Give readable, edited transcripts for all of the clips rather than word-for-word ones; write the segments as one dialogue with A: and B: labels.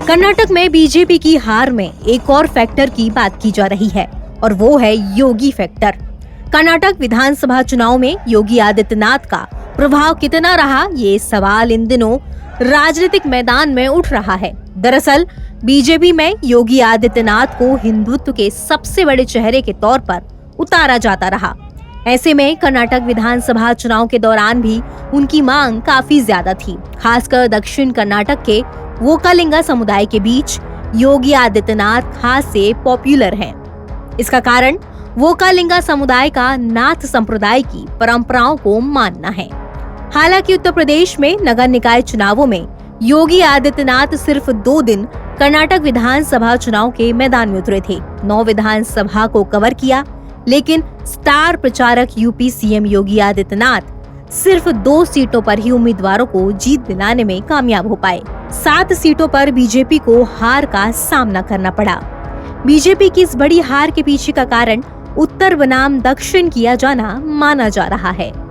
A: कर्नाटक में बीजेपी की हार में एक और फैक्टर की बात की जा रही है और वो है योगी फैक्टर। कर्नाटक विधानसभा चुनाव में योगी आदित्यनाथ का प्रभाव कितना रहा, ये सवाल इन दिनों राजनीतिक मैदान में उठ रहा है। दरअसल बीजेपी में योगी आदित्यनाथ को हिंदुत्व के सबसे बड़े चेहरे के तौर पर उतारा जाता रहा। ऐसे में कर्नाटक विधानसभा चुनाव के दौरान भी उनकी मांग काफी ज्यादा थी। खासकर दक्षिण कर्नाटक के वोकालिंगा समुदाय के बीच योगी आदित्यनाथ खासे पॉपुलर हैं। इसका कारण वोकालिंगा समुदाय का नाथ संप्रदाय की परंपराओं को मानना है। हालांकि उत्तर प्रदेश में नगर निकाय चुनावों में योगी आदित्यनाथ सिर्फ 2 दिन कर्नाटक विधानसभा चुनाव के मैदान में उतरे थे। 9 विधानसभा को कवर किया, लेकिन स्टार प्रचारक यूपी सीएम योगी आदित्यनाथ सिर्फ 2 सीटों पर ही उम्मीदवारों को जीत दिलाने में कामयाब हो पाए। 7 सीटों पर बीजेपी को हार का सामना करना पड़ा। बीजेपी की इस बड़ी हार के पीछे का कारण उत्तर बनाम दक्षिण किया जाना माना जा रहा है।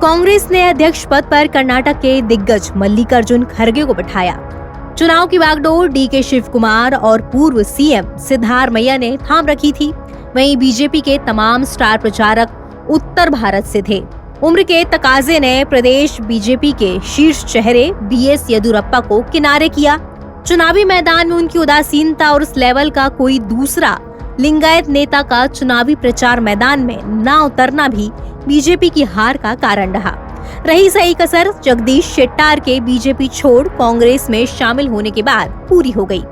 A: कांग्रेस ने अध्यक्ष पद पर कर्नाटक के दिग्गज मल्लिकार्जुन खड़गे को बिठाया। चुनाव की बागडोर डीके शिव कुमार और पूर्व सीएम सिद्धारमैया ने थाम रखी थी। वहीं बीजेपी के तमाम स्टार प्रचारक उत्तर भारत से थे। उम्र के तकाजे ने प्रदेश बीजेपी के शीर्ष चेहरे बीएस येदियुरप्पा को किनारे किया। चुनावी मैदान में उनकी उदासीनता और उस लेवल का कोई दूसरा लिंगायत नेता का चुनावी प्रचार मैदान में ना उतरना भी बीजेपी की हार का कारण रहा। रही सही कसर जगदीश शेट्टार के बीजेपी छोड़ कांग्रेस में शामिल होने के बाद पूरी हो गई।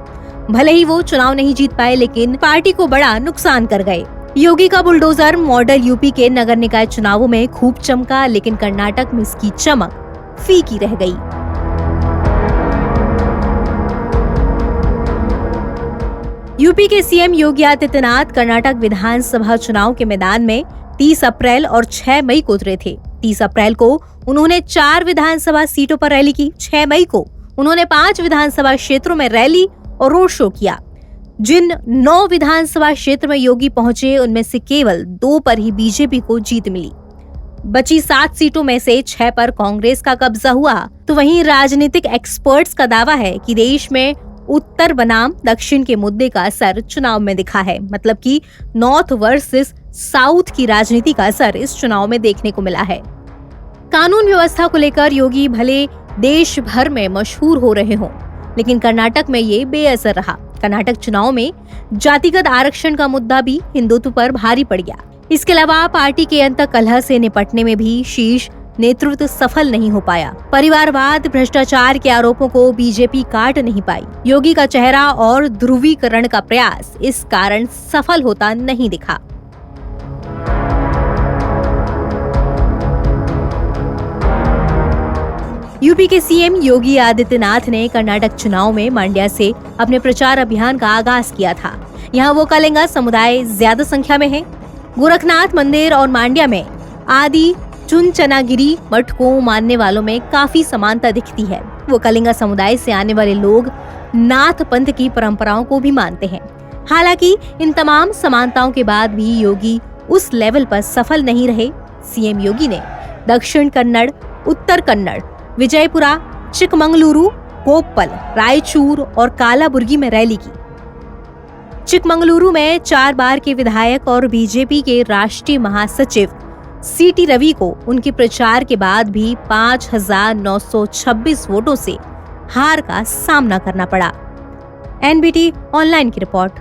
A: भले ही वो चुनाव नहीं जीत पाए, लेकिन पार्टी को बड़ा नुकसान कर गए। योगी का बुलडोजर मॉडल यूपी के नगर निकाय चुनावों में खूब चमका, लेकिन कर्नाटक में इसकी चमक फीकी रह गई। यूपी के सीएम योगी आदित्यनाथ कर्नाटक विधानसभा चुनाव के मैदान में 30 अप्रैल और 6 मई को उतरे थे। 30 अप्रैल को उन्होंने 4 विधानसभा सीटों पर रैली की। 6 मई को उन्होंने 5 विधानसभा क्षेत्रों में रैली और रोड शो किया। जिन 9 विधानसभा क्षेत्र में योगी पहुंचे, उनमें से केवल 2 पर ही बीजेपी को जीत मिली। बची 7 सीटों में से 6 पर कांग्रेस का कब्जा हुआ। तो वहीं राजनीतिक एक्सपर्ट्स का दावा है कि देश में उत्तर बनाम दक्षिण के मुद्दे का असर चुनाव में दिखा है। मतलब कि नॉर्थ वर्सेस साउथ की राजनीति का असर इस चुनाव में देखने को मिला है। कानून व्यवस्था को लेकर योगी भले देश भर में मशहूर हो रहे हों, लेकिन कर्नाटक में ये बेअसर रहा। कर्नाटक चुनाव में जातिगत आरक्षण का मुद्दा भी हिंदुत्व पर भारी पड़ गया। इसके अलावा पार्टी के अंतःकलह से निपटने में भी शीर्ष नेतृत्व सफल नहीं हो पाया। परिवारवाद, भ्रष्टाचार के आरोपों को बीजेपी काट नहीं पाई। योगी का चेहरा और ध्रुवीकरण का प्रयास इस कारण सफल होता नहीं दिखा। यूपी के सीएम योगी आदित्यनाथ ने कर्नाटक चुनाव में मांड्या से अपने प्रचार अभियान का आगाज किया था। यहाँ वोकालिंगा समुदाय ज्यादा संख्या में है। गोरखनाथ मंदिर और मांड्या में आदि चुनचनागिरी मठ को मानने वालों में काफी समानता दिखती है। वोकालिंगा समुदाय से आने वाले लोग नाथ पंथ की परंपराओं को भी मानते हैं। हालांकि इन तमाम समानताओं के बाद भी योगी उस लेवल पर सफल नहीं रहे। सीएम योगी ने दक्षिण कन्नड़, उत्तर कन्नड़, विजयपुरा, चिकमंगलुरु, कोप्पल, रायचूर और कालाबुर्गी में रैली की। चिकमंगलुरु में 4 बार के विधायक और बीजेपी के राष्ट्रीय महासचिव सीटी रवि को उनके प्रचार के बाद भी 5,926 वोटों से हार का सामना करना पड़ा। एनबीटी ऑनलाइन की रिपोर्ट।